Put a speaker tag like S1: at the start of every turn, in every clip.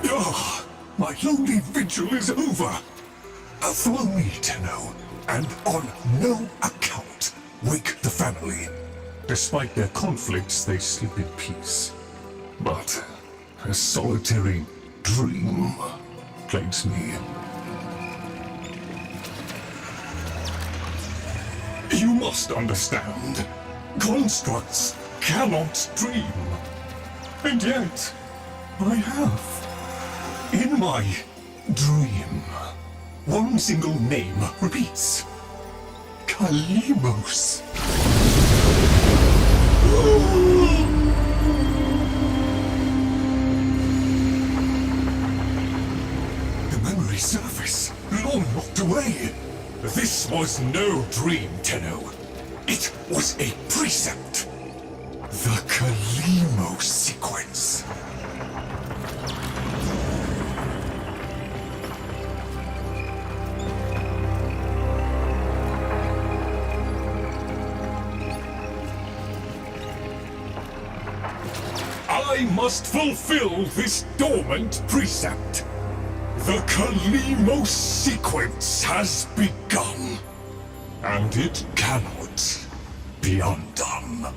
S1: Ah, my lonely vigil is over. Follow me, Tenno, and on no account wake the family. Despite their conflicts, they sleep in peace. But a solitary dream plagues me. You must understand. Constructs cannot dream. And yet, I have. In my dream, one single name repeats. Kalimos. The memory surface, long locked away. This was no dream, Tenno. It was a precept. The Kalimos sequence. I must fulfill this dormant precept. The Kalimos sequence has begun, and it cannot be undone.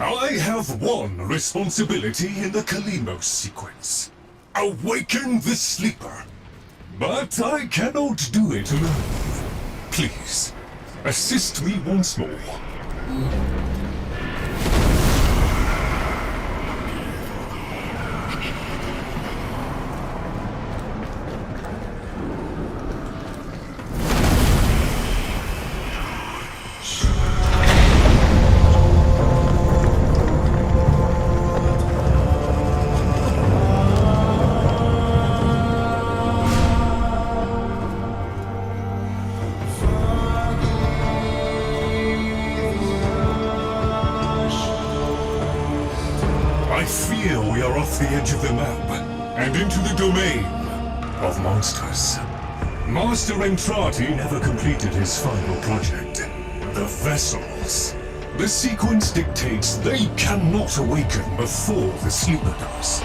S1: I have one responsibility in the Kalimos sequence. Awaken the sleeper. But I cannot do it alone. Please, assist me once more. I fear we are off the edge of the map, and into the domain of monsters. Master Entrati never completed his final project, the vessels. The sequence dictates they cannot awaken before the sleeper does.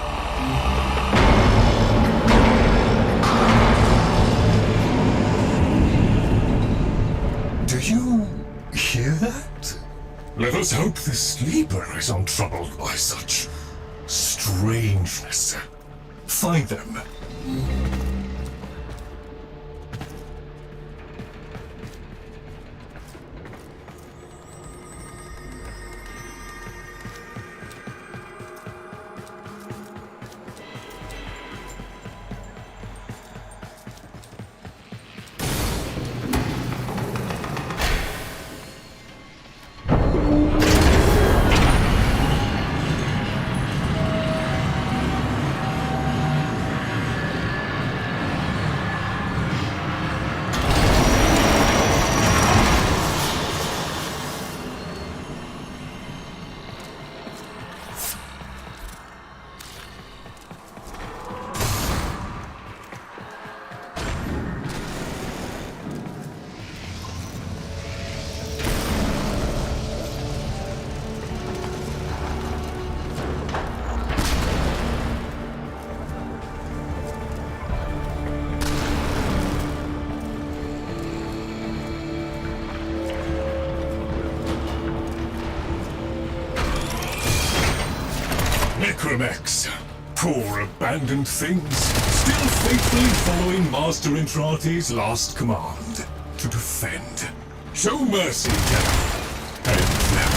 S1: Do you hear that? Let us hope the sleeper is untroubled by such strangeness. Find them. Warframe X. Poor abandoned things, still faithfully following Master Intrati's last command. To defend. Show mercy, Đăng. And them.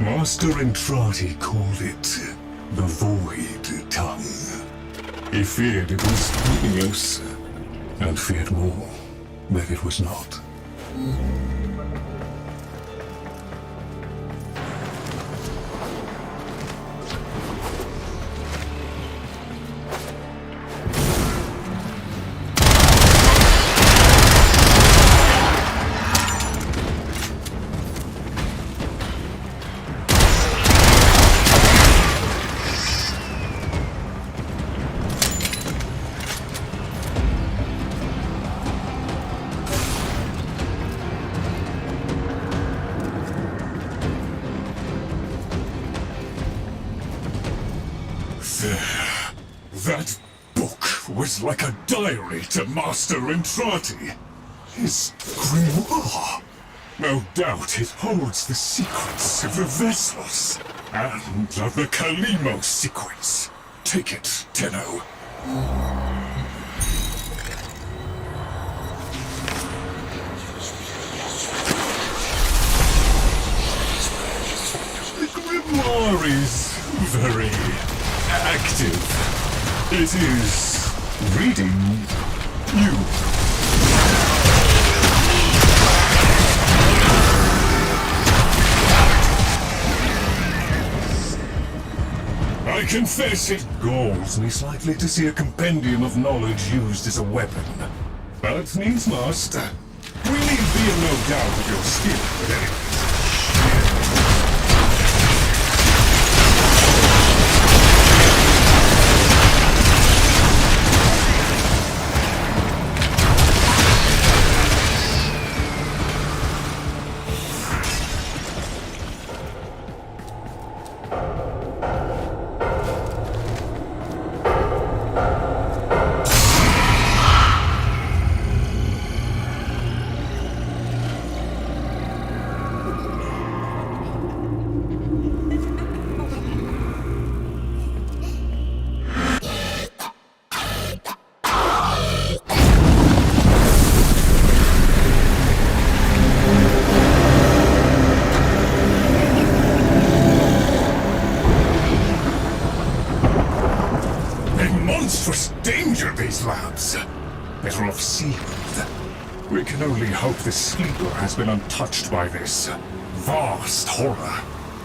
S1: Master Intrati called it the Void Tongue. He feared it was meaningless, and feared more that it was not. That book was like a diary to Master Intrati. His grimoire. No doubt it holds the secrets of the Vessels and of the Kalimo sequence. Take it, Tenno. The grimoire is very active. It is reading you. I confess it galls me slightly to see a compendium of knowledge used as a weapon. But needs must. We need be in no doubt of your skill at any rate. Danger, these labs. Better off sealed. We can only hope the sleeper has been untouched by this vast horror,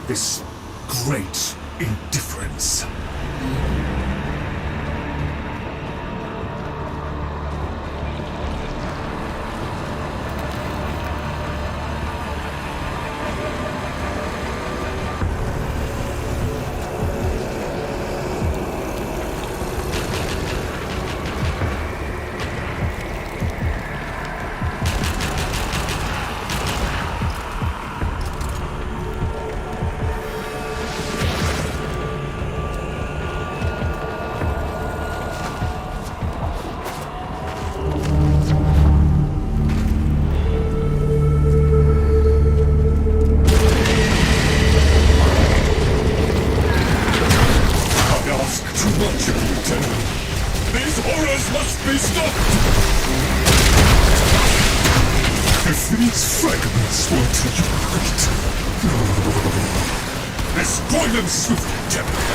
S1: this great indifference. These horrors must be stopped! If these fragments were to unite... Destroy them swiftly, Templar!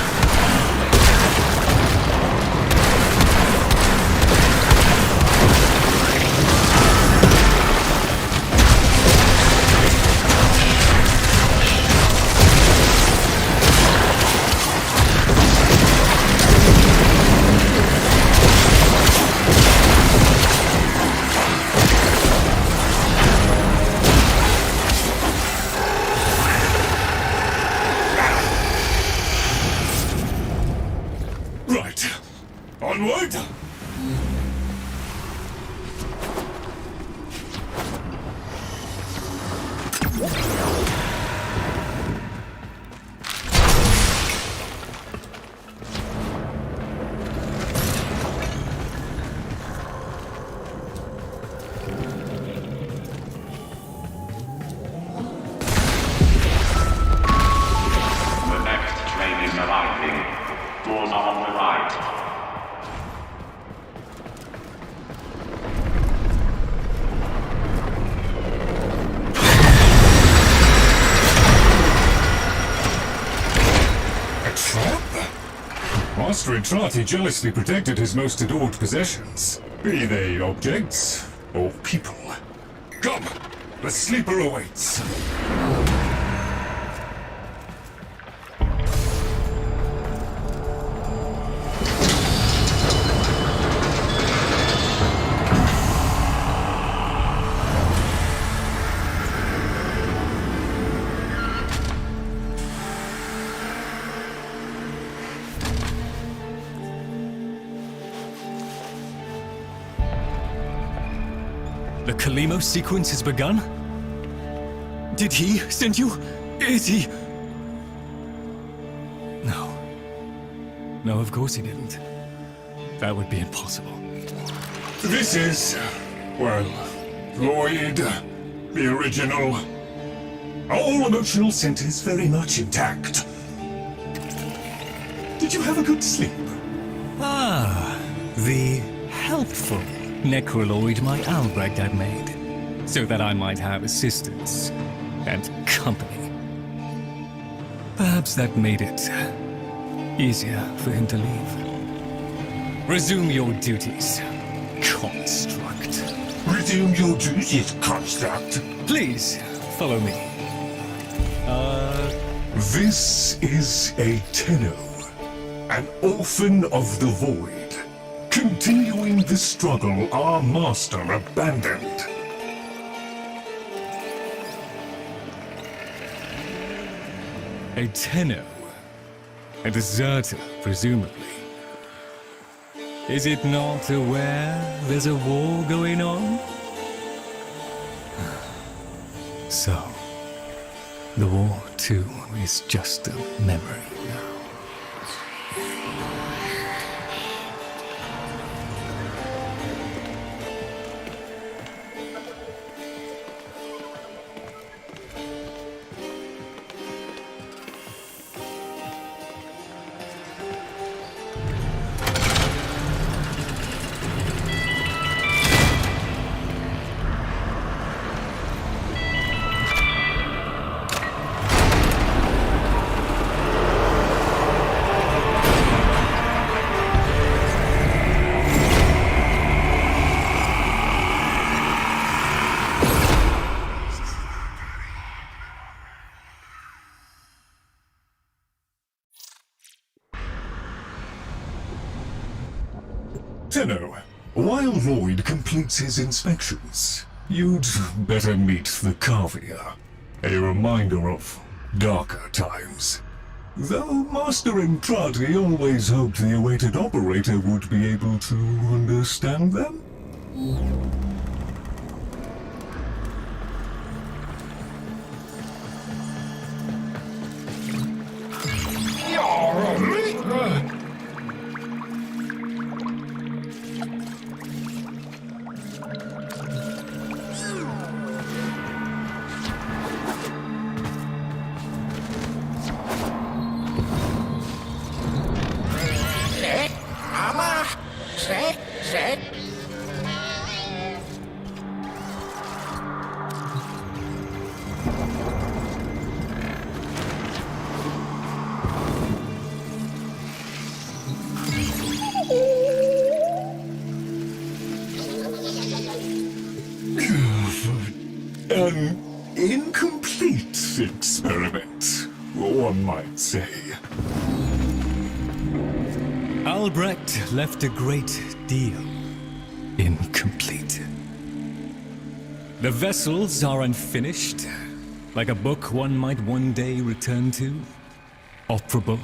S1: Onward! Master Entrati jealously protected his most adored possessions, be they objects or people. Come, the sleeper awaits.
S2: The Kalimo sequence has begun? Did he send you? Is he? No. No, of course he didn't. That would be impossible.
S1: This is, well, Lloyd, the original. All emotional centers very much intact. Did you have a good sleep?
S2: Ah, the helpful necroloid my Albrecht had made, so that I might have assistance and company. Perhaps that made it easier for him to leave. Resume your duties, construct.
S1: Resume your duties, construct.
S2: Please, follow me.
S1: This is a Tenno, an orphan of the void. Continuing the struggle our master abandoned.
S2: A Tenno. A deserter, presumably. Is it not aware there's a war going on? So, the war, too, is just a memory now.
S1: Tenno, while Lloyd completes his inspections, you'd better meet the Cavia, a reminder of darker times. Though Master Entrati always hoped the awaited operator would be able to understand them. An incomplete experiment, one might say.
S2: Albrecht left a great deal incomplete. The vessels are unfinished, like a book one might one day return to. Operable,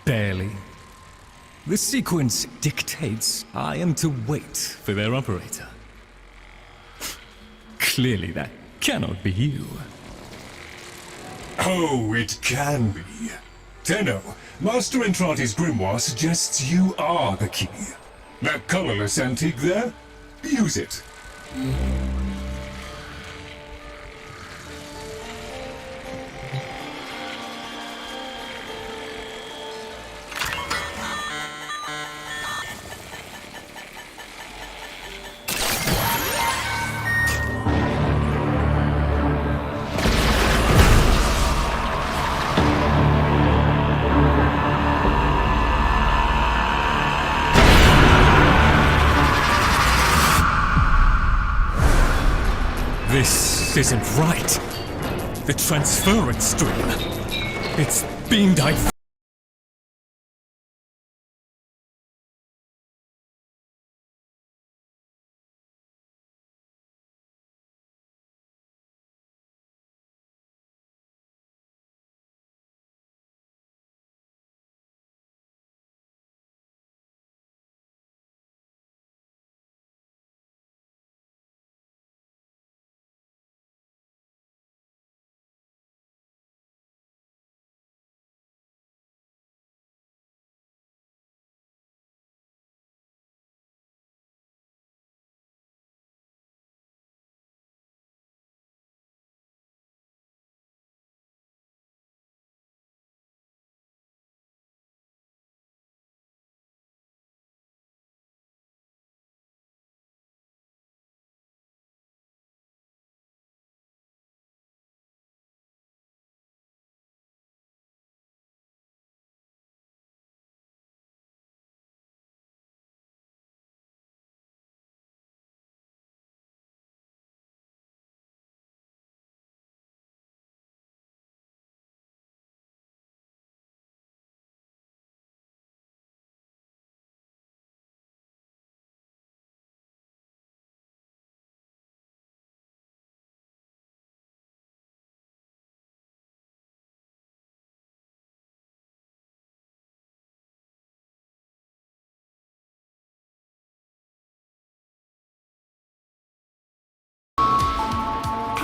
S2: barely. The sequence dictates I am to wait for their operator. Clearly that cannot be you.
S1: Oh, it can be. Tenno, Master Entrati's grimoire suggests you are the key. That colorless antique there? Use it.
S2: This isn't right. The transference stream. It's being diverted.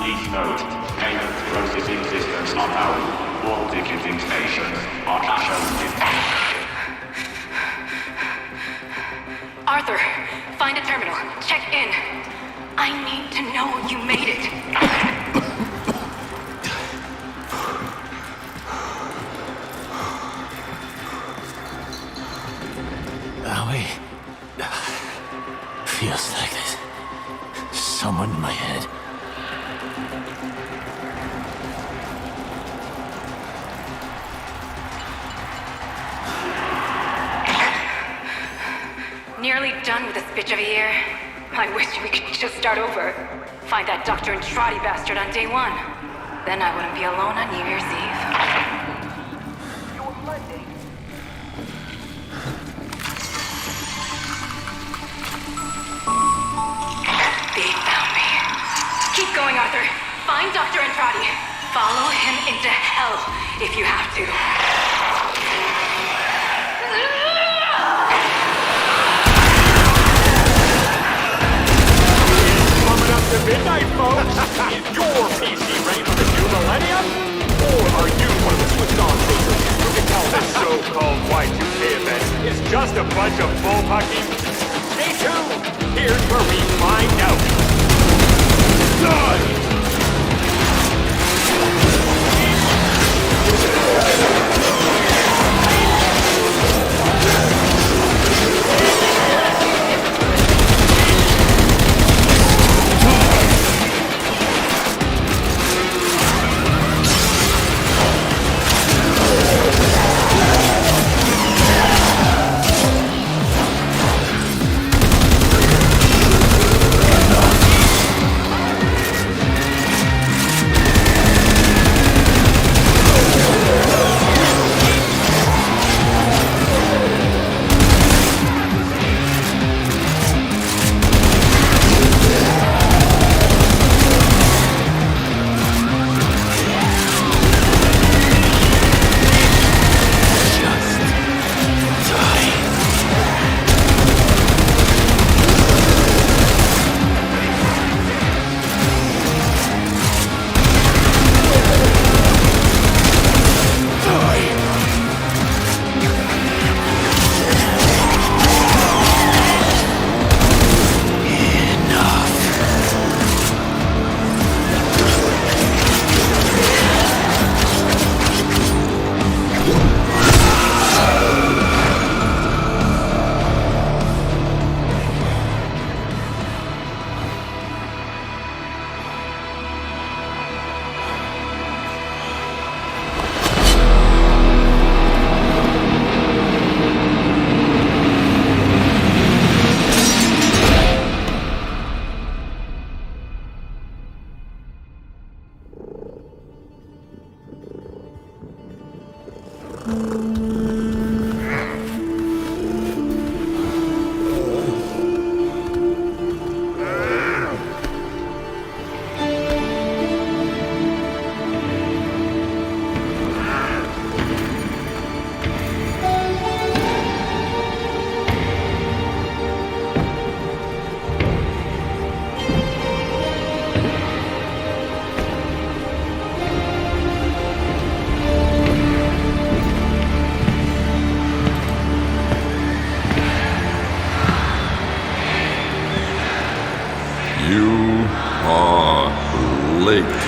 S3: Please note, payment processing systems are down. All ticketing stations are cash only.
S4: Arthur, find a terminal. Check in. I need to know you made it.
S5: Owie. Feels like there's someone in my head.
S4: Nearly done with this bitch of a year. I wish we could just start over. Find that Dr. Entrati bastard on day one. Then I wouldn't be alone on New Year's Eve. They found me. Keep going, Arthur. Find Dr. Entrati. Follow him into hell if you have to.
S6: To midnight, folks! Is your PC ready for the new millennium? Or are you one of the switched on takers who can tell this so-called Y2K event is just a bunch of bullpucking? Stay tuned! Here's where we find out! Done!
S7: You are late.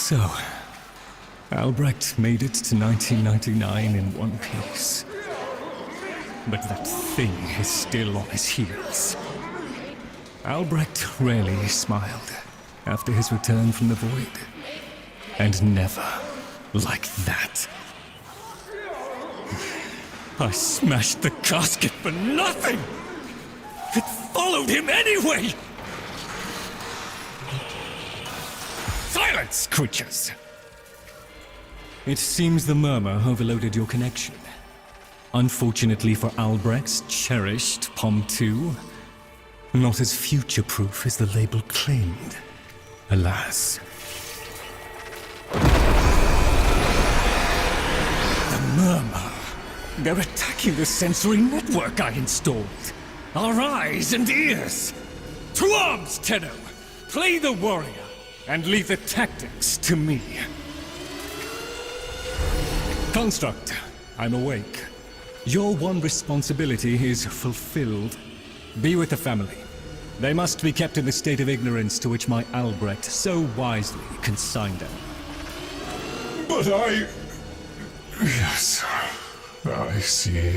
S2: So, Albrecht made it to 1999 in one piece. But that thing is still on his heels. Albrecht rarely smiled after his return from the void. And never like that. I smashed the casket for nothing! It followed him anyway! Silence, creatures! It seems the murmur overloaded your connection. Unfortunately for Albrecht's cherished POM 2, not as future-proof as the label claimed. Alas. The murmur. They're attacking the sensory network I installed. Our eyes and ears. To arms, Tenno! Play the warrior. And leave the tactics to me. Construct, I'm awake. Your one responsibility is fulfilled. Be with the family. They must be kept in the state of ignorance to which my Albrecht so wisely consigned them.
S1: But Yes, I see.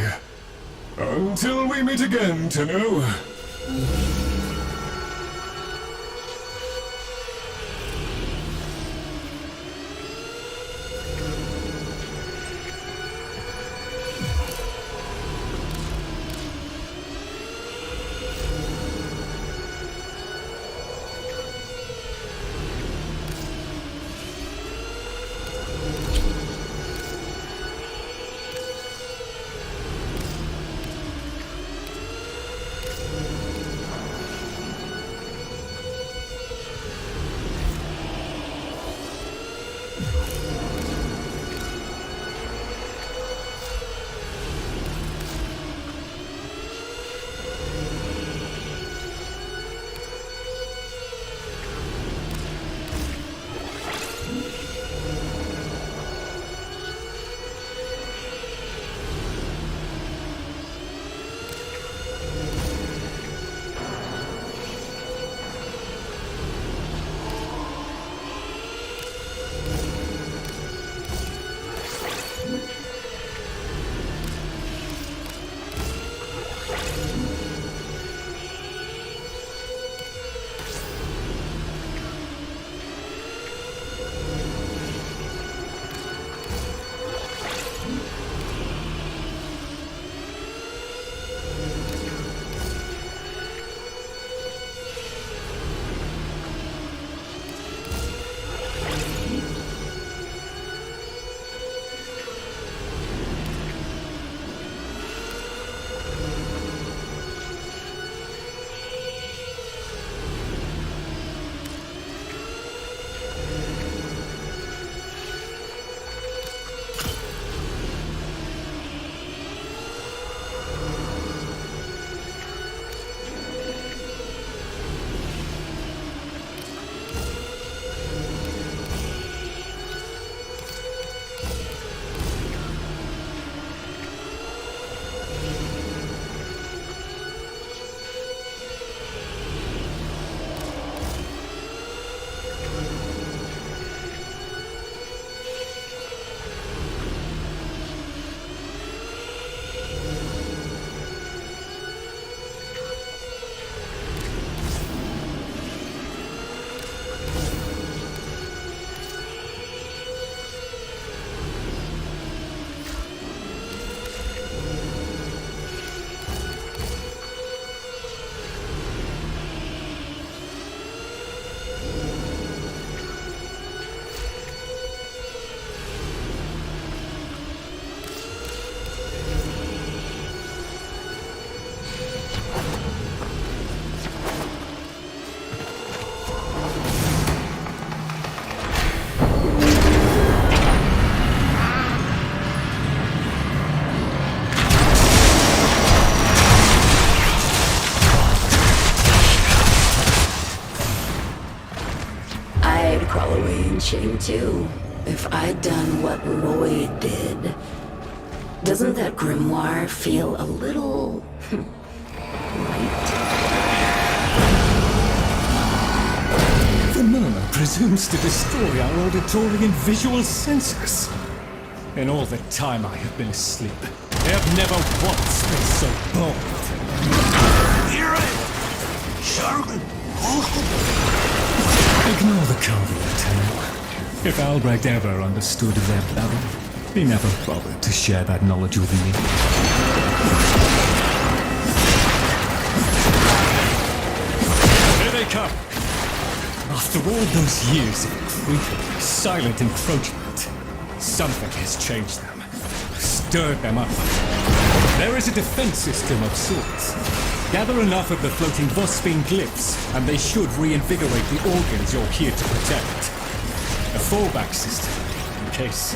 S1: Until we meet again, Tenno.
S8: I'd crawl away in shame too, if I'd done what Lloyd did. Doesn't that grimoire feel a little... light?
S2: The murmur presumes to destroy our auditory and visual senses. In all the time I have been asleep, they have never once been so bold.
S1: Hear it! Sharpen!
S2: Ignore the Calvary Lieutenant. If Albrecht ever understood their babble, he never bothered to share that knowledge with me. Here they come! After all those years of creeping, silent encroachment, something has changed them, stirred them up. There is a defense system of sorts. Gather enough of the floating Vosphine glyphs, and they should reinvigorate the organs you're here to protect. A fallback system, in case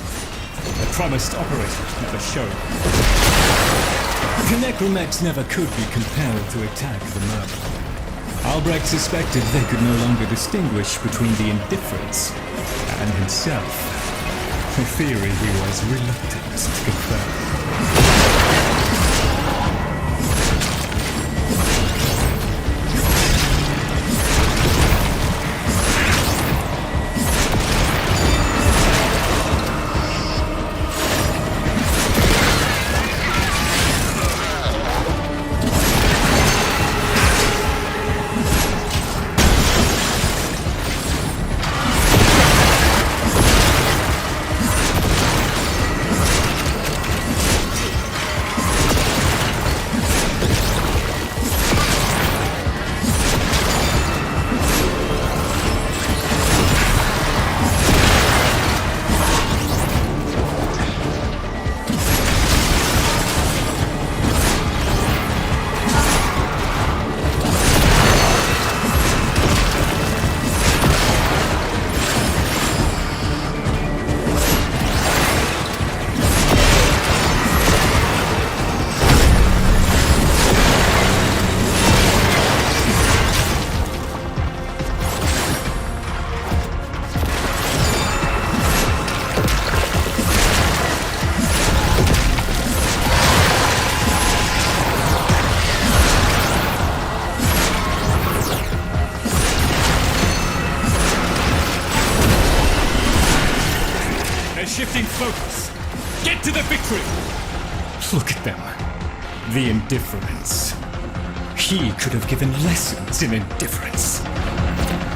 S2: the promised operator never showed. The necromecs never could be compelled to attack the murmur. Albrecht suspected they could no longer distinguish between the indifferents and himself. A theory he was reluctant to confirm. Shifting focus. Get to the victory! Look at them. The indifference. He could have given lessons in indifference.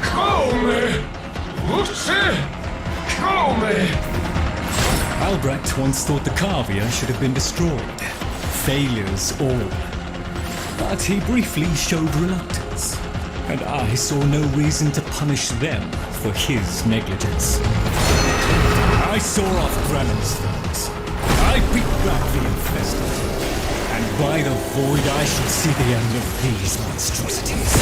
S1: Come! Come!
S2: Albrecht once thought the Carvia should have been destroyed. Failures all. But he briefly showed reluctance. And I saw no reason to punish them for his negligence. I saw off Grannon's things. I beat back the infested. And by the void I shall see the end of these monstrosities.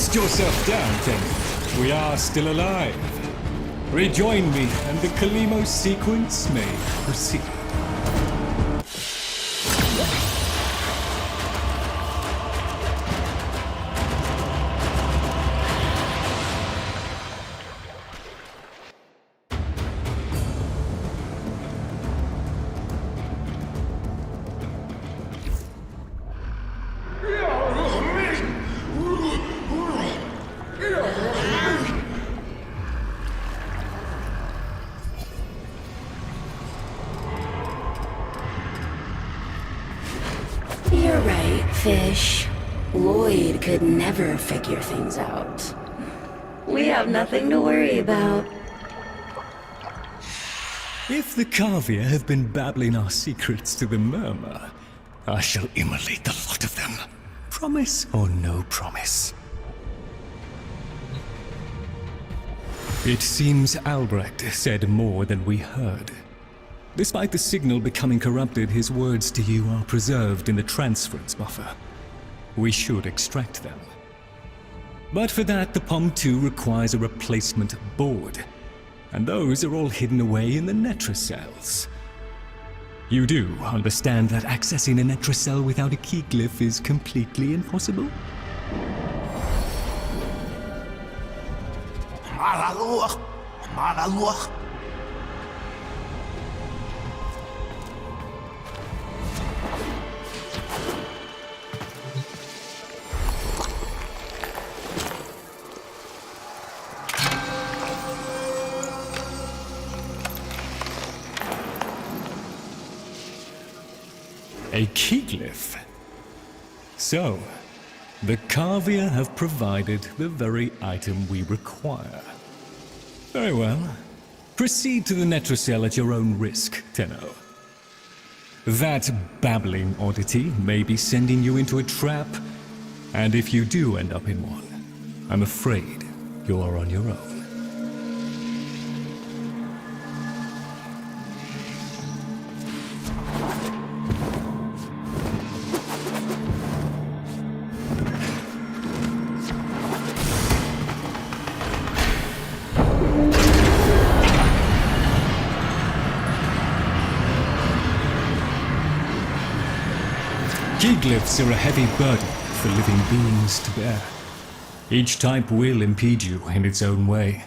S2: Dust yourself down, Kênh. We are still alive. Rejoin me, and the Kalimo sequence may proceed.
S8: You're right, Fish. Lloyd could never figure things out. We have nothing to worry about.
S2: If the Kavia have been babbling our secrets to the Murmur, I shall immolate the lot of them. Promise or no promise? It seems Albrecht said more than we heard. Despite the signal becoming corrupted, his words to you are preserved in the transference buffer. We should extract them. But for that, the POM-2 requires a replacement board. And those are all hidden away in the Netracels. You do understand that accessing a Netracell without a key glyph is completely impossible? A key glyph? So, the Kavia have provided the very item we require. Very well. Proceed to the Netracell at your own risk, Tenno. That babbling oddity may be sending you into a trap, and if you do end up in one, I'm afraid you're on your own. Key glyphs are a heavy burden for living beings to bear. Each type will impede you in its own way.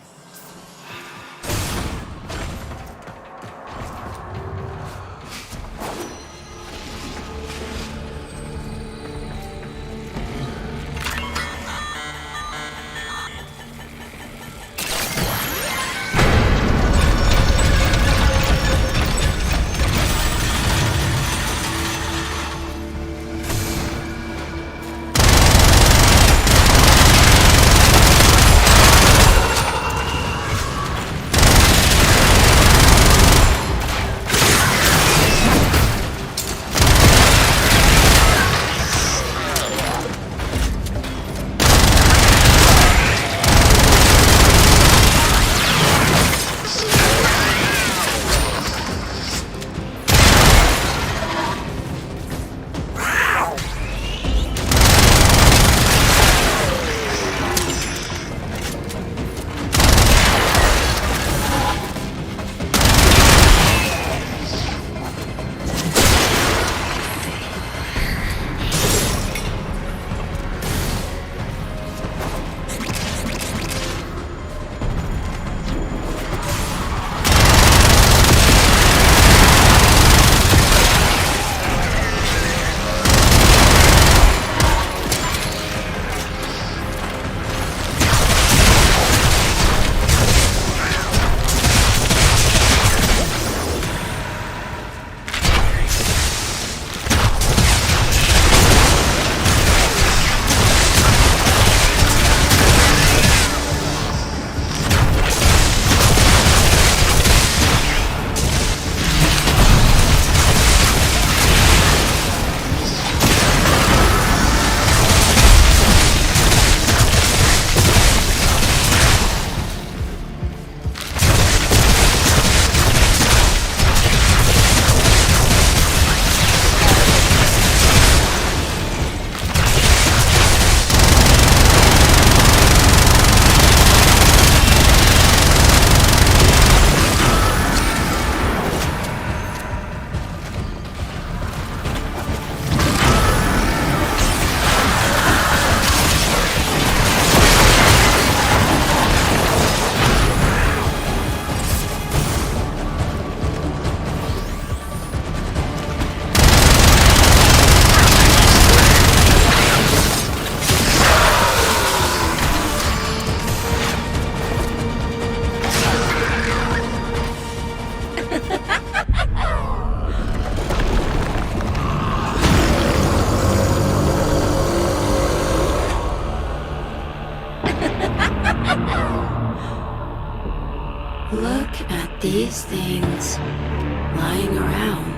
S8: Look at these things lying around.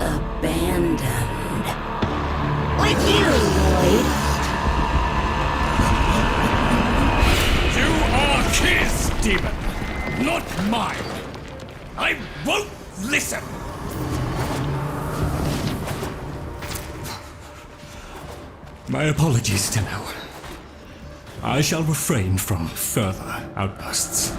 S8: Abandoned. With you, Lloyd.
S2: You are his demon, not mine. I won't listen. My apologies, Tenno. I shall refrain from further outbursts.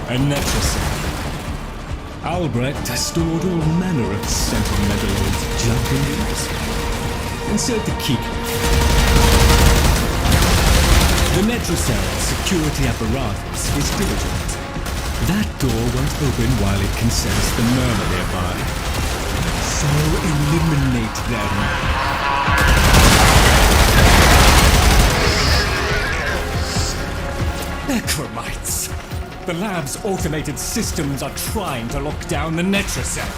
S2: A necessary. Albrecht has stored all manner of sentimental old junk in these. Insert the key. The Netrocell security apparatus is diligent. That door won't open while it can sense the murmur nearby. So eliminate them. Necromites! The lab's automated systems are trying to lock down the Netrocell.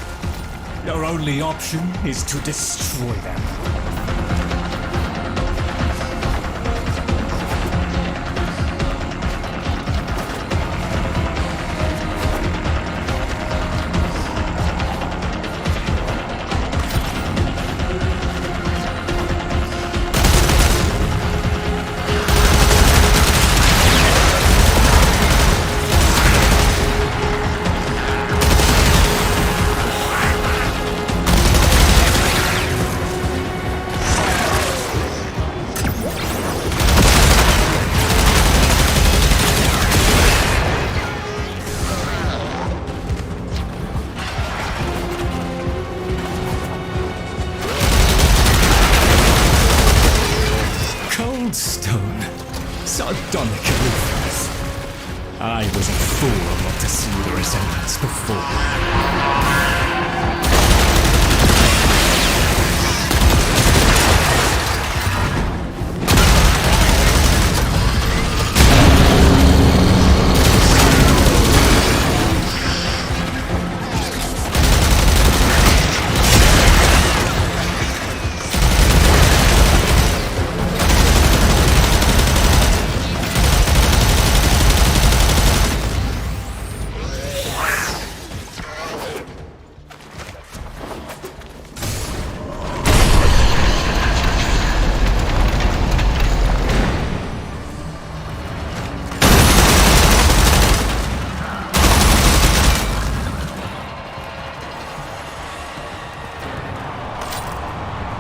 S2: Your only option is to destroy them. Sardonic aloof. I was a fool not to see the resemblance before.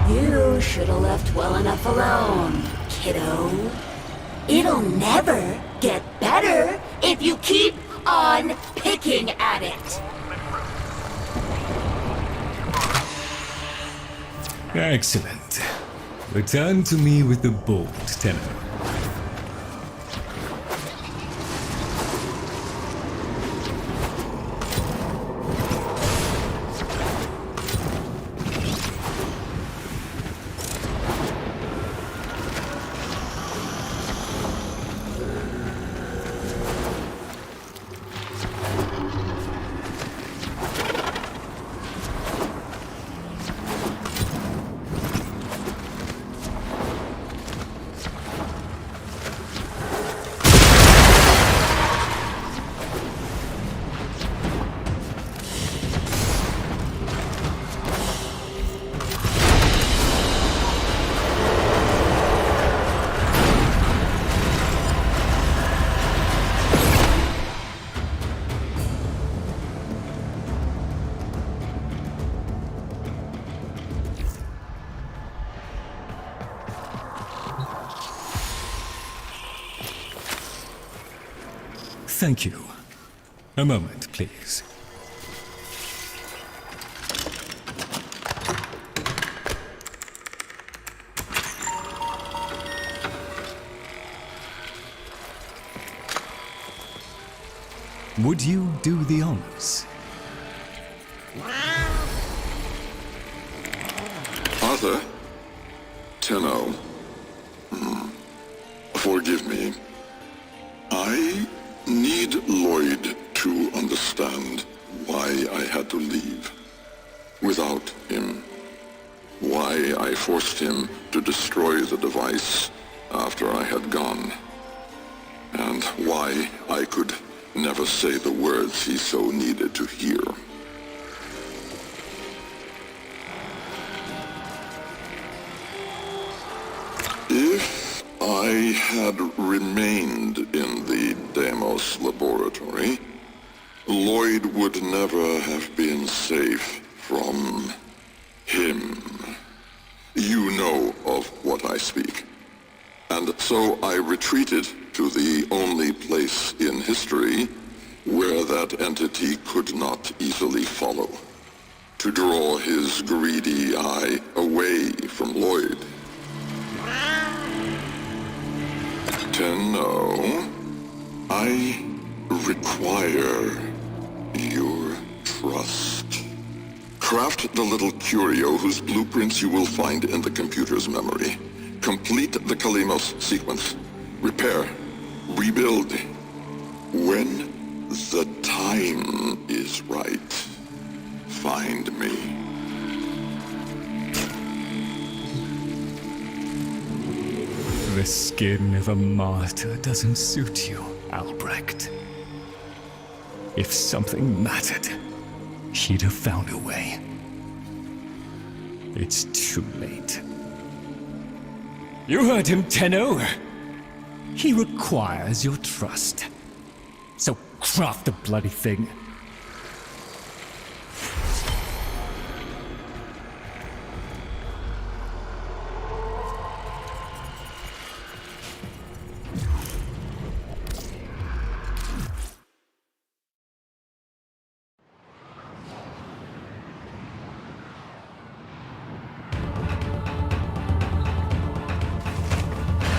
S8: You should have left well enough alone, kiddo. It'll never get better if you keep on picking at it.
S2: Excellent. Return to me with the bolt, Tenno. Thank you. A moment, please. Would you do the honors?
S7: Arthur? Tenno. Forgive me. I need Lloyd to understand why I had to leave without him. Why I forced him to destroy the device after I had gone. And why I could never say the words he so needed to hear. If I had remained in the Deimos laboratory, Lloyd would never have been safe from him. You know of what I speak. And so I retreated to the only place in history where that entity could not easily follow, to draw his greedy eye away from Lloyd. Tenno, I require your trust. Craft the little curio whose blueprints you will find in the computer's memory. Complete the Kalimos sequence. Repair. Rebuild. When the time is right, find me.
S2: The skin of a martyr doesn't suit you, Albrecht. If something mattered, she'd have found a way. It's too late. You heard him, Tenno. He requires your trust. So craft the bloody thing.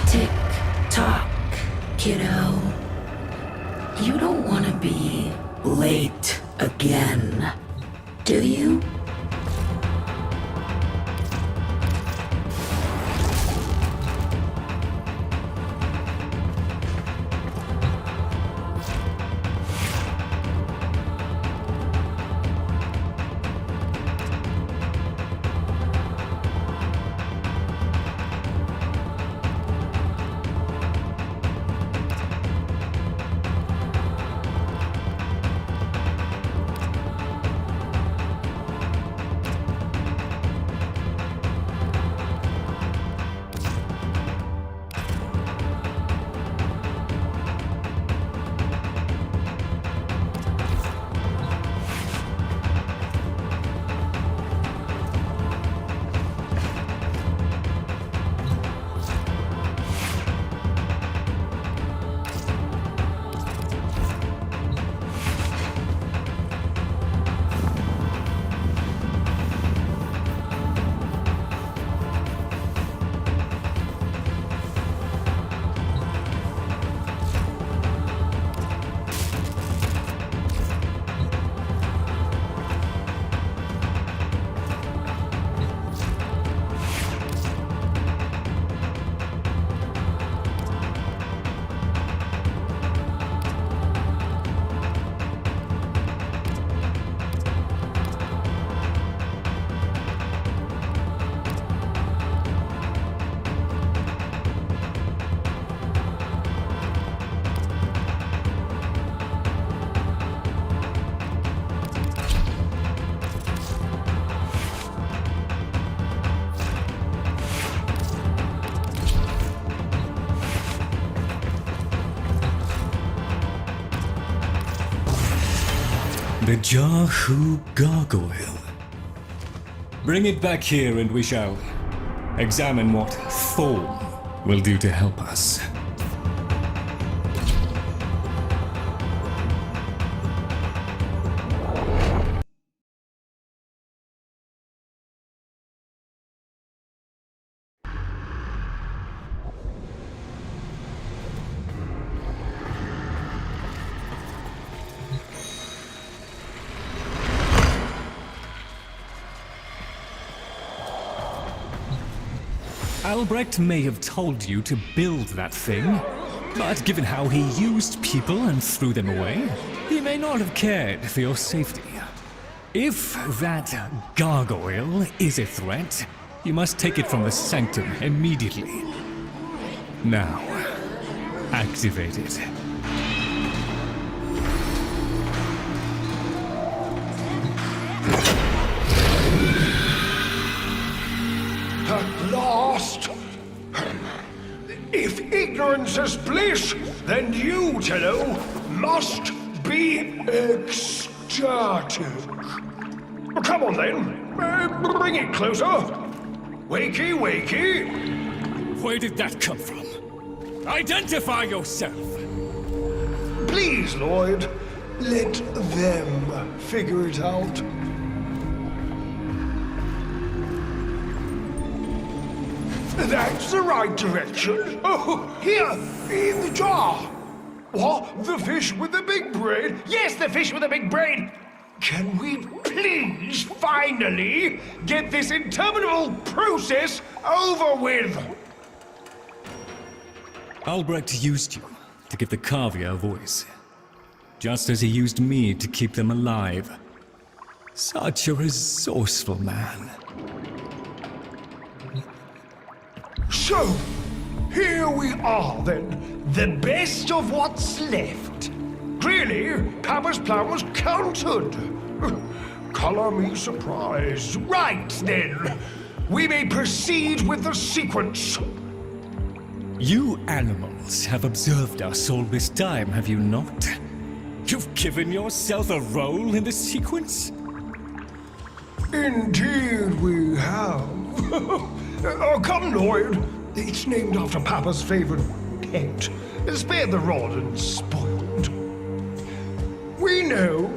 S8: Tick-tock, kiddo. You don't want to be late again, do you?
S2: The Jahu gargoyle. Bring it back here and we shall examine what form will do to help us. Albrecht may have told you to build that thing, but given how he used people and threw them away, he may not have cared for your safety. If that gargoyle is a threat, you must take it from the sanctum immediately. Now, activate it.
S9: At last! If ignorance is bliss, then you, Tenno, must be ecstatic. Come on then, bring it closer. Wakey, wakey.
S2: Where did that come from? Identify yourself!
S9: Please, Lloyd, let them figure it out. That's the right direction. Oh, here, in the jar. What? The fish with the big brain? Yes, the fish with the big brain. Can we please finally get this interminable process over with?
S2: Albrecht used you to give the Cavia a voice, just as he used me to keep them alive. Such a resourceful man.
S9: So, here we are then, the best of what's left. Clearly, Papa's plan was countered. Color me surprised. Right then, we may proceed with the sequence.
S2: You animals have observed us all this time, have you not? You've given yourself a role in the sequence?
S9: Indeed we have. Oh, come, Lloyd. It's named after Papa's favorite pet. Spared the rod and spoiled. We know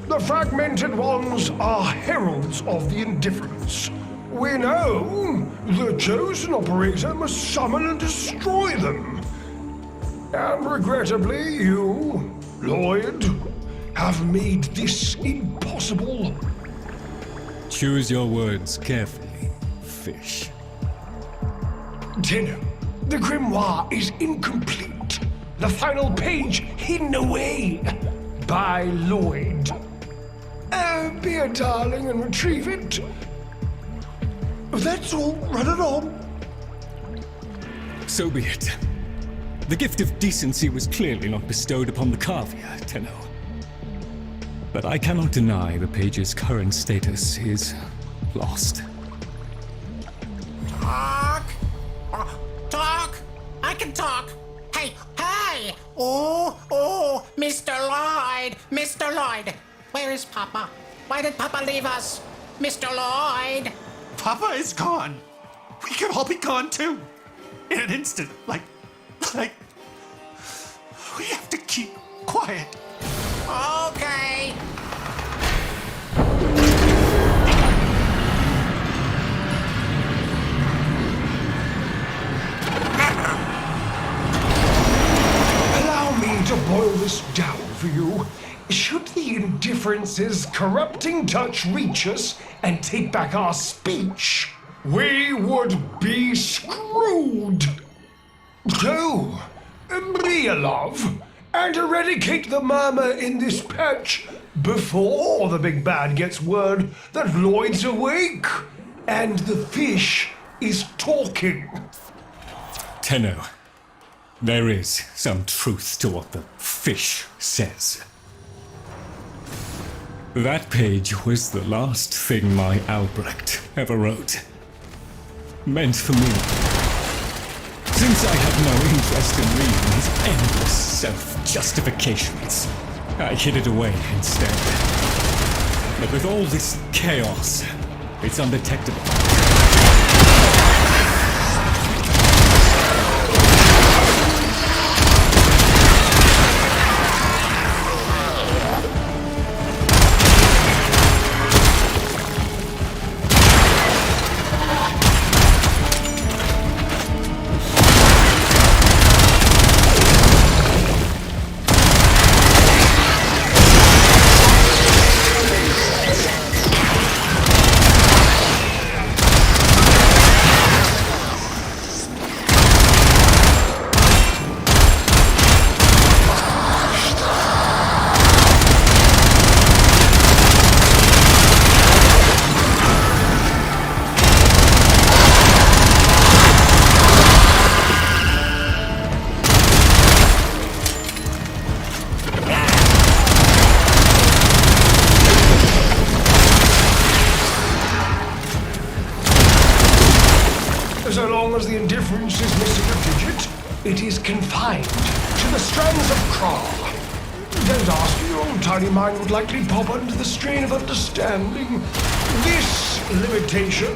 S9: the fragmented ones are heralds of the indifference. We know the chosen operator must summon and destroy them. And regrettably, you, Lloyd, have made this impossible.
S2: Choose your words carefully, fish.
S9: Tenno, the grimoire is incomplete. The final page hidden away by Lloyd. Be a darling and retrieve it. That's all. Run it on.
S2: So be it. The gift of decency was clearly not bestowed upon the Cavia, Tenno. But I cannot deny the page's current status is lost.
S10: Talk! Talk! I can talk! Hey, hey! Oh, Mr. Lloyd! Mr. Lloyd! Where is Papa? Why did Papa leave us? Mr. Lloyd!
S5: Papa is gone. We could all be gone too. In an instant. Like, we have to keep quiet.
S10: Okay.
S9: Allow me to boil this down for you. Should the indifference's corrupting touch reach us and take back our speech, we would be screwed. So, be a love and eradicate the murmur in this patch before the big bad gets word that Lloyd's awake and the fish is talking.
S2: Tenno, there is some truth to what the fish says. That page was the last thing my Albrecht ever wrote. Meant for me. Since I have no interest in reading his endless self-justifications, I hid it away instead. But with all this chaos, it's undetectable.
S9: So long as the indifference is missing a digit, it is confined to the strands of Kra. Don't ask, your own tiny mind would likely pop under the strain of understanding. This limitation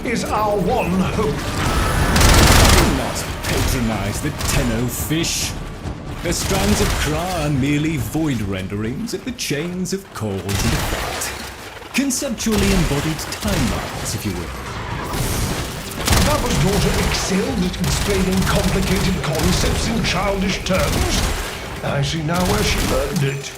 S9: is our one hope.
S2: Do not patronize the Tenno fish. The strands of Kra are merely void renderings of the chains of cause and effect. Conceptually embodied timelines, if you will.
S9: Papa's daughter excelled at explaining complicated concepts in childish terms. I see now where she learned it.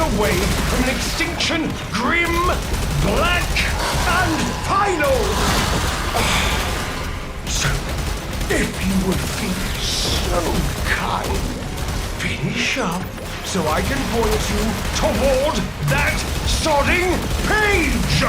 S9: Away from an extinction grim, black, and final. So, if you would be so kind, finish up so I can point you toward that sodding page.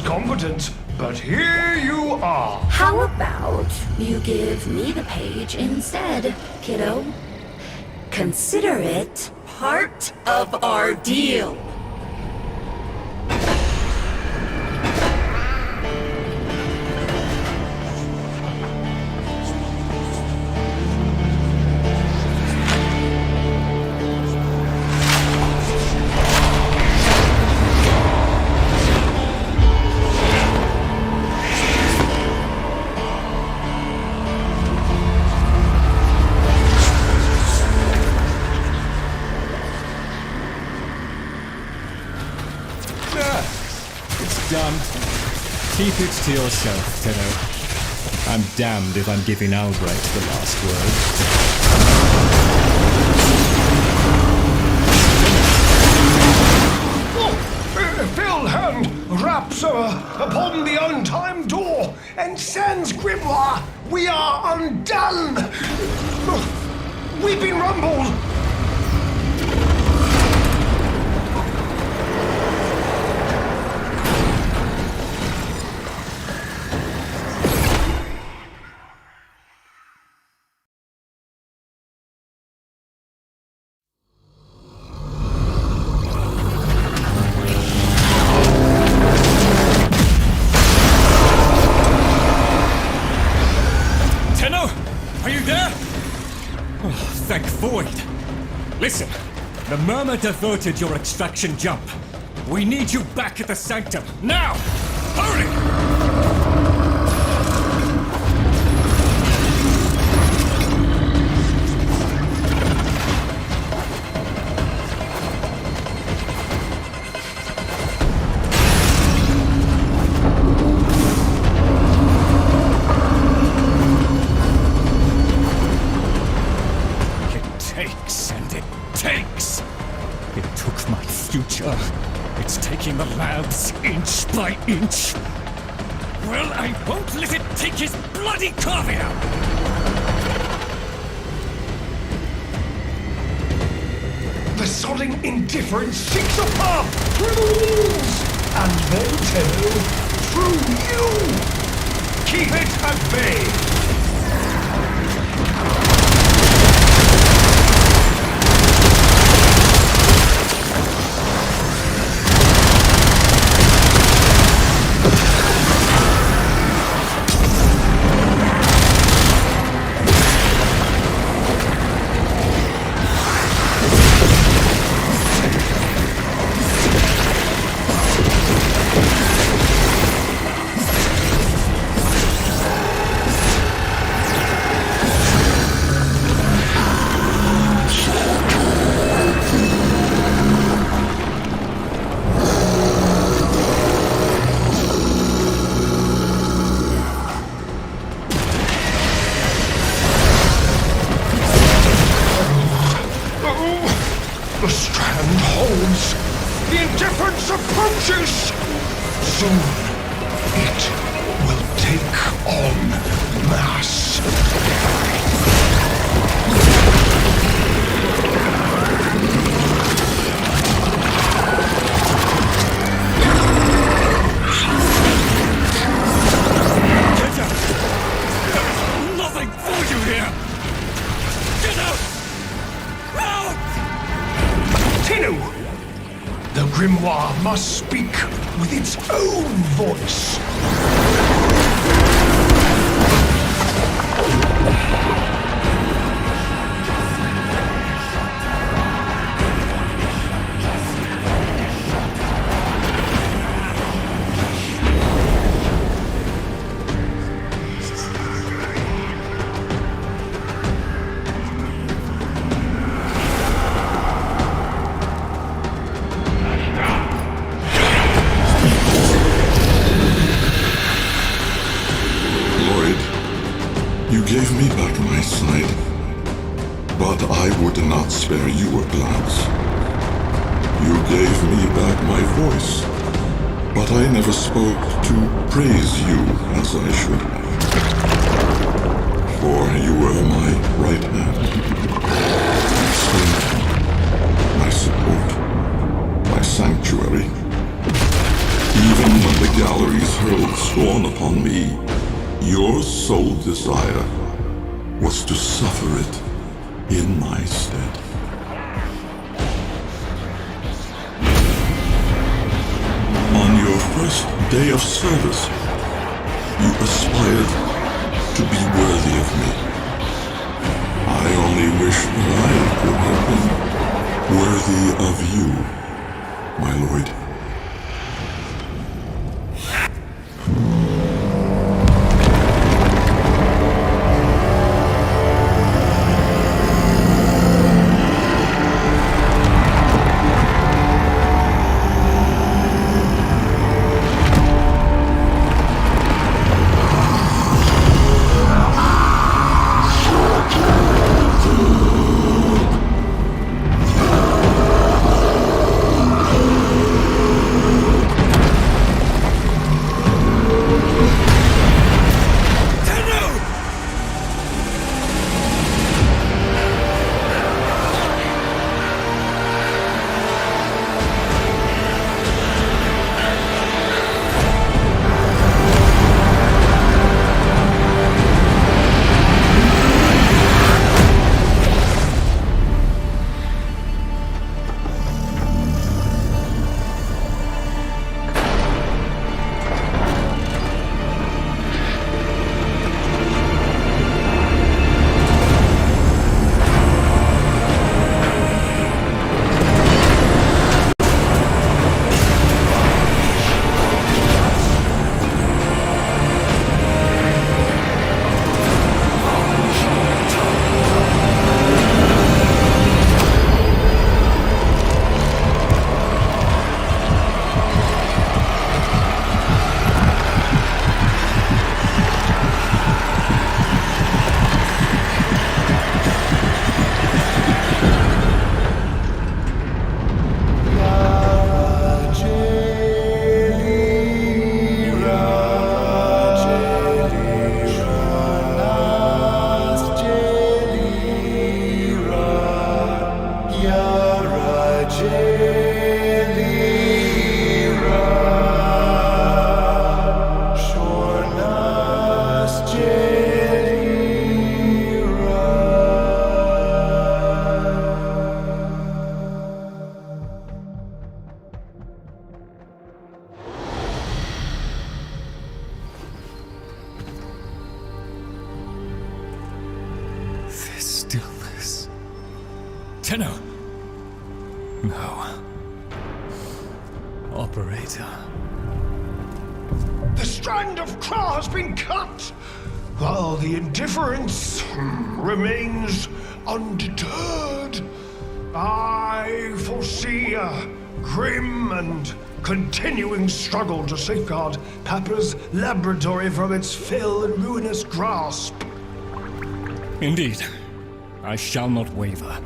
S9: Competence, but here you are.
S8: How about you give me the page instead, kiddo? Consider it part of our deal.
S2: It's done. Keep it to yourself, Tenno. I'm damned if I'm giving Albrecht the last word.
S9: Fell hand raps upon the untimed door, and sans grimoire, we are undone! We've been rumbled!
S2: Listen, the murmur diverted your extraction jump. We need you back at the sanctum, now! Hurry! It's taking the labs inch by inch. Well, I won't let it take his bloody coffee out!
S9: The sodding indifference seeks a path through the walls, and then Tenno, through you! Keep it at bay! The strand holds. The indifference approaches. Soon, it will take on mass.
S2: Get out! There's nothing for you here! Get out! Out!
S9: Tenno! The grimoire must speak with its own voice.
S7: You gave me back my sight, but I would not spare you a glance. You gave me back my voice, but I never spoke to praise you as I should have. For you were my right hand, my strength, my support, my sanctuary. Even when the galleries hurled scorn upon me, your sole desire was to suffer it in my stead. On your first day of service, you aspired to be worthy of me. I only wish that I could have been worthy of you, my lord.
S2: Tenno. No. Operator.
S9: The strand of claw has been cut, while the indifference remains undeterred. I foresee a grim and continuing struggle to safeguard Papa's laboratory from its fell and ruinous grasp.
S2: Indeed. I shall not waver.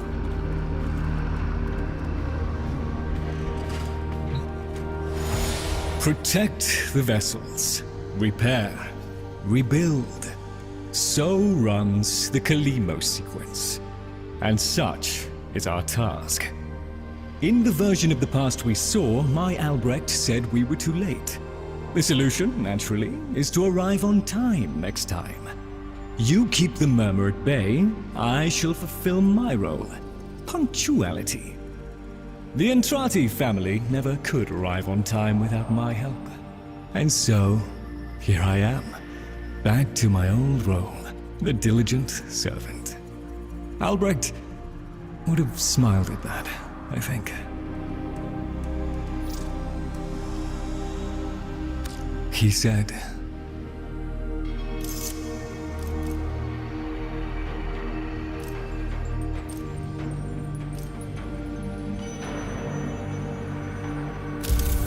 S2: Protect the vessels. Repair. Rebuild. So runs the Kalimo sequence. And such is our task. In the version of the past we saw, my Albrecht said we were too late. The solution, naturally, is to arrive on time next time. You keep the murmur at bay, I shall fulfill my role. Punctuality. The Entrati family never could arrive on time without my help. And so, here I am, back to my old role, the diligent servant. Albrecht would have smiled at that, I think. He said,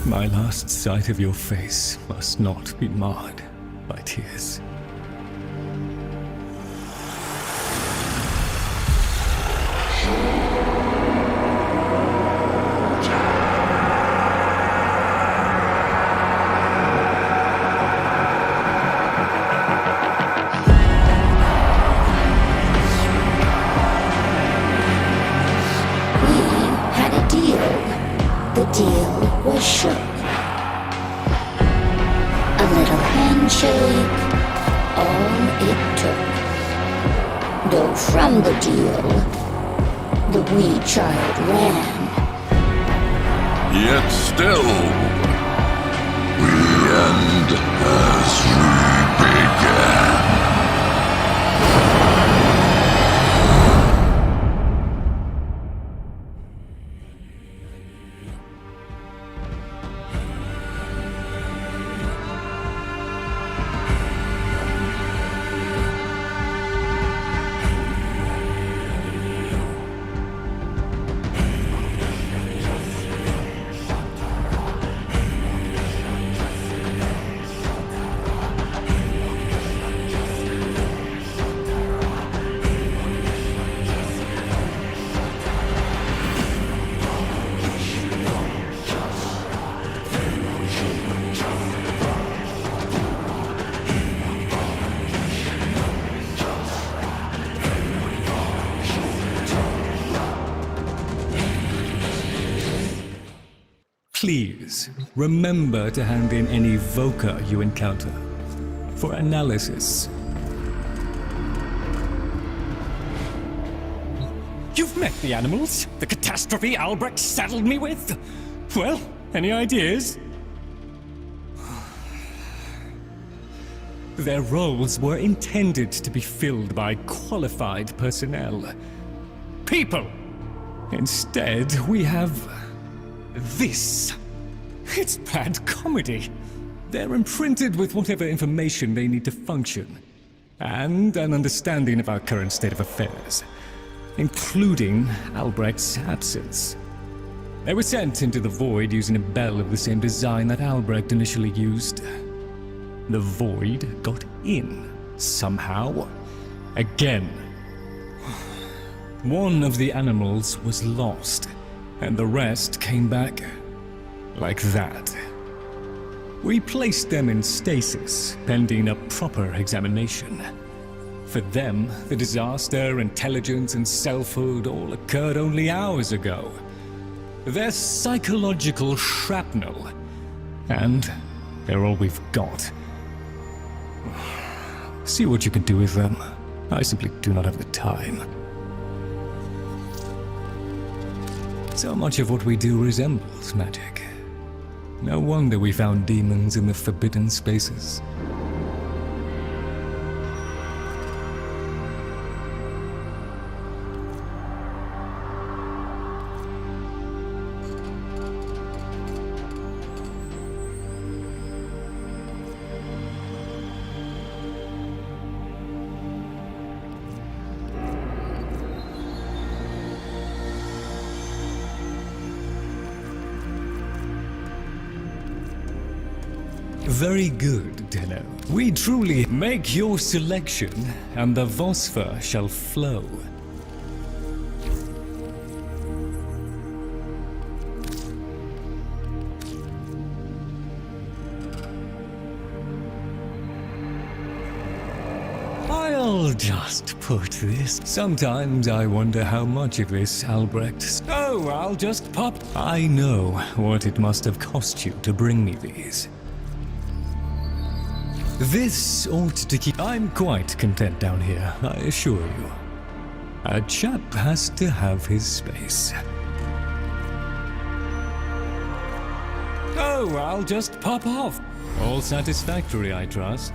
S2: my last sight of your face must not be marred by tears.
S8: From the deal, the wee child ran.
S7: Yet still, we end as we began.
S2: Please, remember to hand in any Voca you encounter for analysis. You've met the animals? The catastrophe Albrecht saddled me with? Well, any ideas? Their roles were intended to be filled by qualified personnel. People! Instead, we have this. It's bad comedy. They're imprinted with whatever information they need to function, and an understanding of our current state of affairs, including Albrecht's absence. They were sent into the void using a bell of the same design that Albrecht initially used. The void got in, somehow. Again. One of the animals was lost, and the rest came back like that. We placed them in stasis, pending a proper examination. For them, the disaster, intelligence, and selfhood all occurred only hours ago. They're psychological shrapnel, and they're all we've got. See what you can do with them. I simply do not have the time. So much of what we do resembles magic. No wonder we found demons in the forbidden spaces. Very good, Tenno. We truly make your selection, and the Vosper shall flow. I'll just put this. Sometimes I wonder how much of this Albrecht. Oh, I'll just pop. I know what it must have cost you to bring me these. This ought to keep. I'm quite content down here, I assure you. A chap has to have his space. Oh, I'll just pop off. All satisfactory, I trust.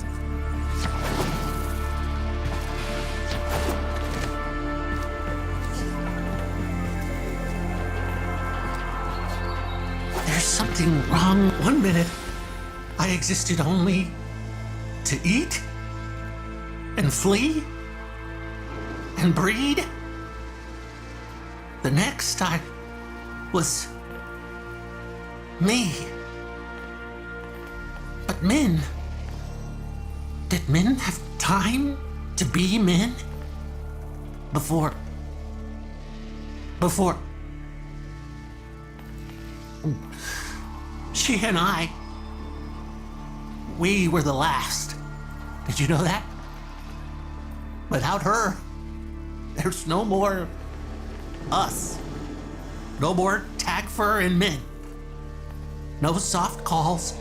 S5: There's something wrong. 1 minute, I existed only to eat and flee and breed. The next, I was me. But Min, did Min have time to be Min? Before she and I, we were the last. Did you know that? Without her, there's no more us. No more Tagfer and Min. No soft calls.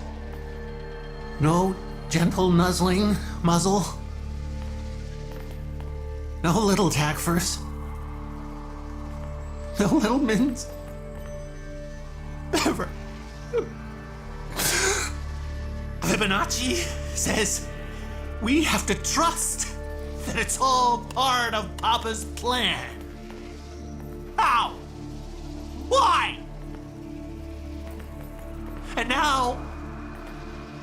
S5: No gentle nuzzling muzzle. No little Tagfers. No little Mins. Ever. Fibonacci says we have to trust that it's all part of Papa's plan. How? Why? And now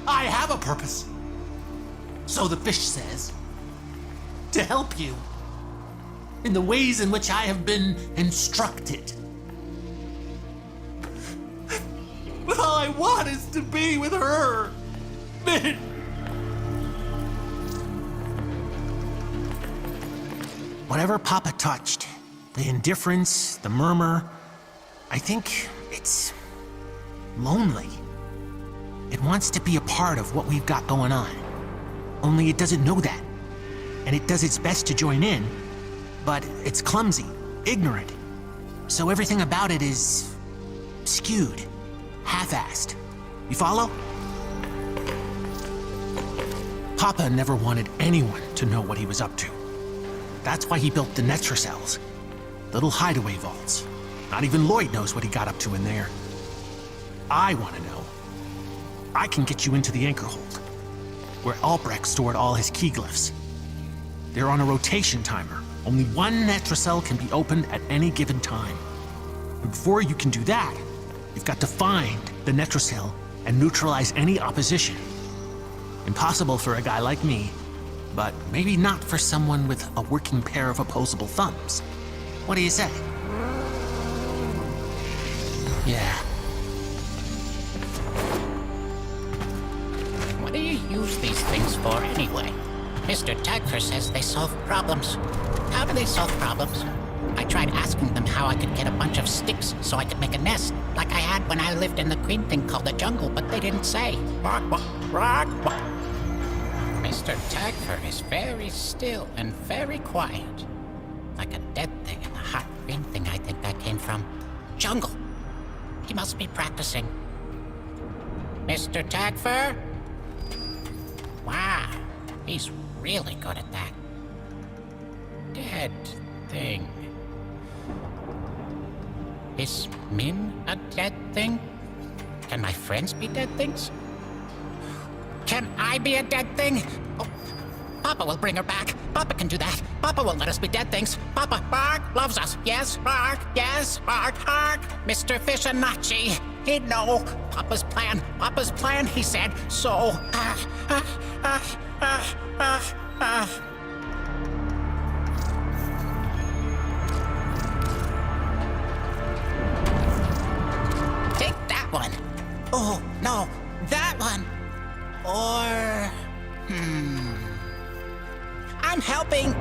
S5: I have a purpose. So the fish says, to help you in the ways in which I have been instructed. But all I want is to be with her. Min. Whatever Papa touched, the indifference, the murmur, I think it's lonely. It wants to be a part of what we've got going on. Only it doesn't know that. And it does its best to join in, but it's clumsy, ignorant. So everything about it is skewed, half-assed. You follow? Papa never wanted anyone to know what he was up to. That's why he built the Netracells, little hideaway vaults. Not even Lloyd knows what he got up to in there. I want to know. I can get you into the anchor hold, where Albrecht stored all his key glyphs. They're on a rotation timer. Only one Netracell can be opened at any given time. And before you can do that, you've got to find the Netracell and neutralize any opposition. Impossible for a guy like me, but maybe not for someone with a working pair of opposable thumbs. What do you say? Yeah.
S10: What do you use these things for anyway? Mr. Tagfer says they solve problems. How do they solve problems? I tried asking them how I could get a bunch of sticks so I could make a nest, like I had when I lived in the green thing called the jungle, but they didn't say. Mr. Tagfer is very still and very quiet. Like a dead thing in the hot green thing I think I came from. Jungle. He must be practicing. Mr. Tagfer? Wow, he's really good at that. Dead thing. Is Min a dead thing? Can my friends be dead things? Can I be a dead thing? Oh, Papa will bring her back. Papa can do that. Papa will let us be dead things. Papa, bark, loves us. Yes, bark, bark. Mr. Fibonacci, he'd know. Papa's plan, he said. So, Take that one. Oh, no, that one. Or... I'm helping!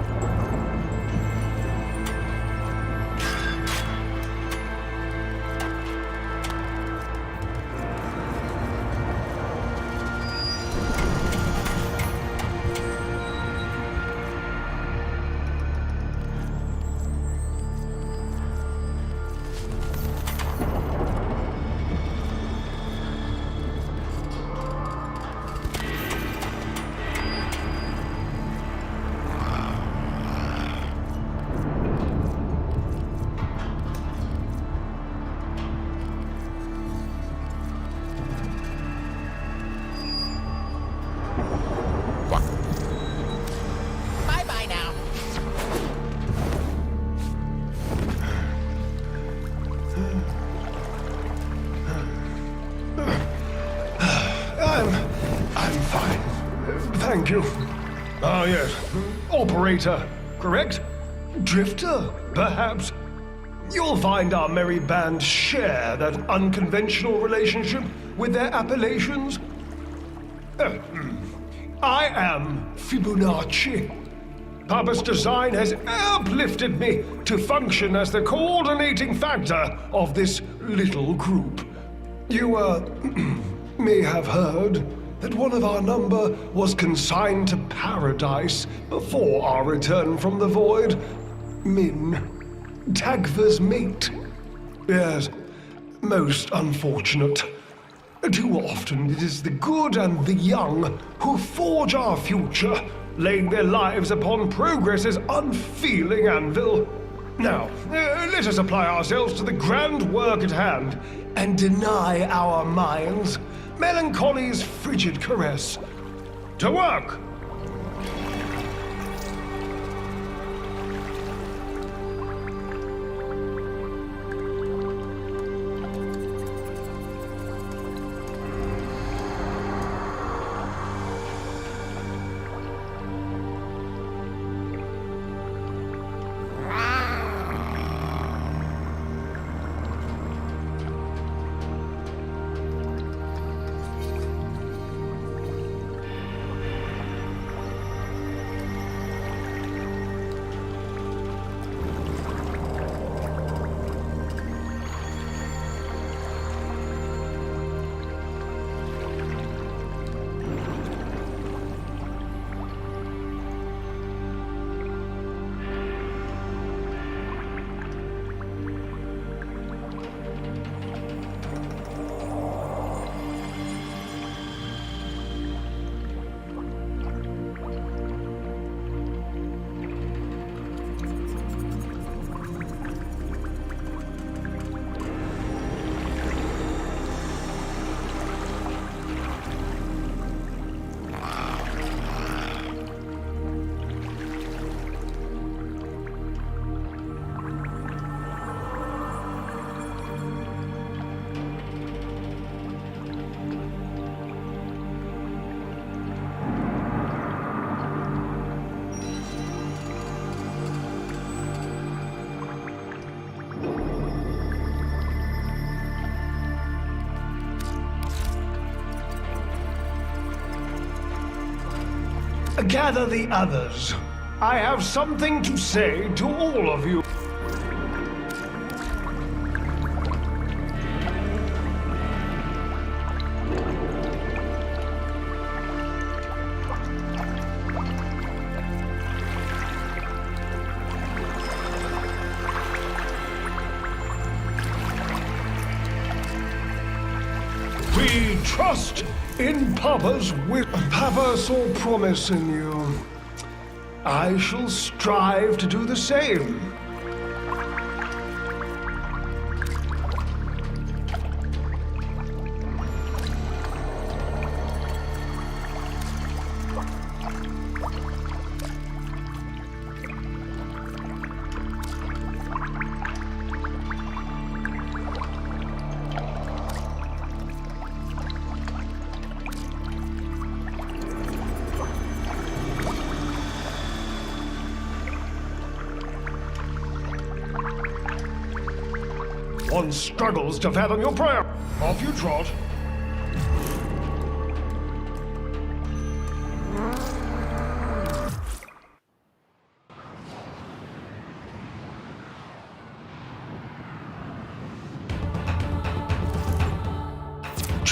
S10: Bye-bye now.
S9: I'm fine. Thank you. Ah, yes. Operator, correct? Drifter, perhaps? You'll find our merry band share that unconventional relationship with their appellations. I am Fibonacci. Papa's design has uplifted me to function as the coordinating factor of this little group. You, may have heard that one of our number was consigned to paradise before our return from the void. Min, Tagva's mate. Yes, most unfortunate. Too often it is the good and the young who forge our future, laying their lives upon progress's unfeeling anvil. Now, let us apply ourselves to the grand work at hand and deny our minds melancholy's frigid caress. To work! Gather the others. I have something to say to all of you. We trust in Papa's will. Papa saw promise in you. I shall strive to do the same. One struggles to fathom your prayer. Off you trot.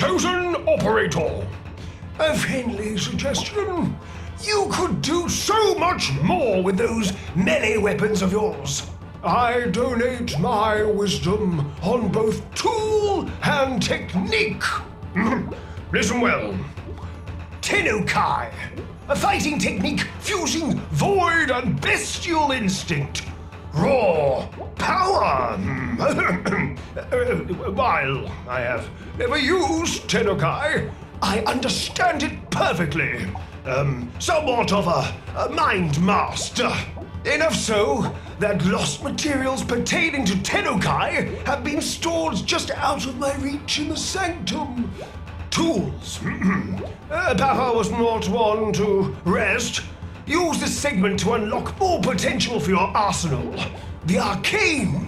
S9: Chosen operator. A friendly suggestion. You could do so much more with those melee weapons of yours. I donate my wisdom on both tool and technique. Listen well. Tennokai, a fighting technique fusing void and bestial instinct. Raw power. While I have never used Tennokai, I understand it perfectly. Somewhat of a mind master. Enough so that lost materials pertaining to Tennokai have been stored just out of my reach in the sanctum. Tools. Papa was not one to rest. Use this segment to unlock more potential for your arsenal. The arcane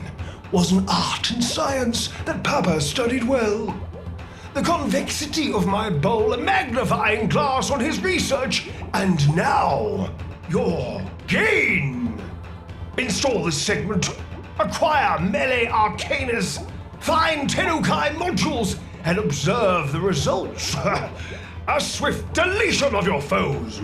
S9: was an art and science that Papa studied well. The convexity of my bowl a magnifying glass on his research, and now your gain. Install this segment, acquire melee arcanas, find Tennokai modules, and observe the results. A swift deletion of your foes.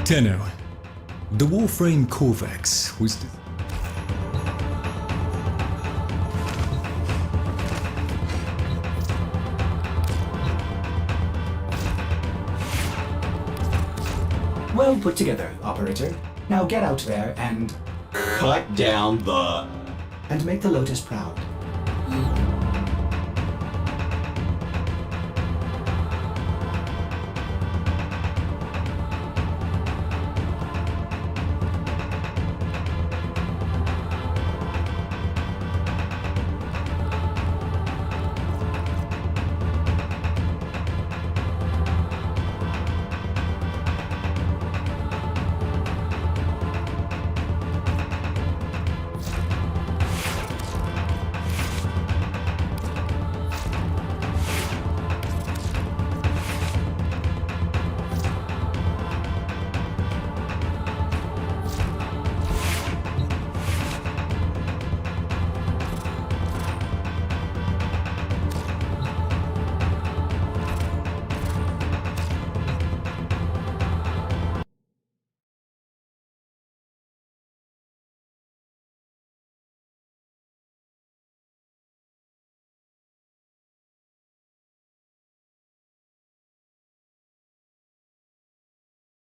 S2: Tenno, the Warframe Corvex was...
S11: Well put together, operator. Now get out there and...
S12: Cut down the...
S11: and make the Lotus proud.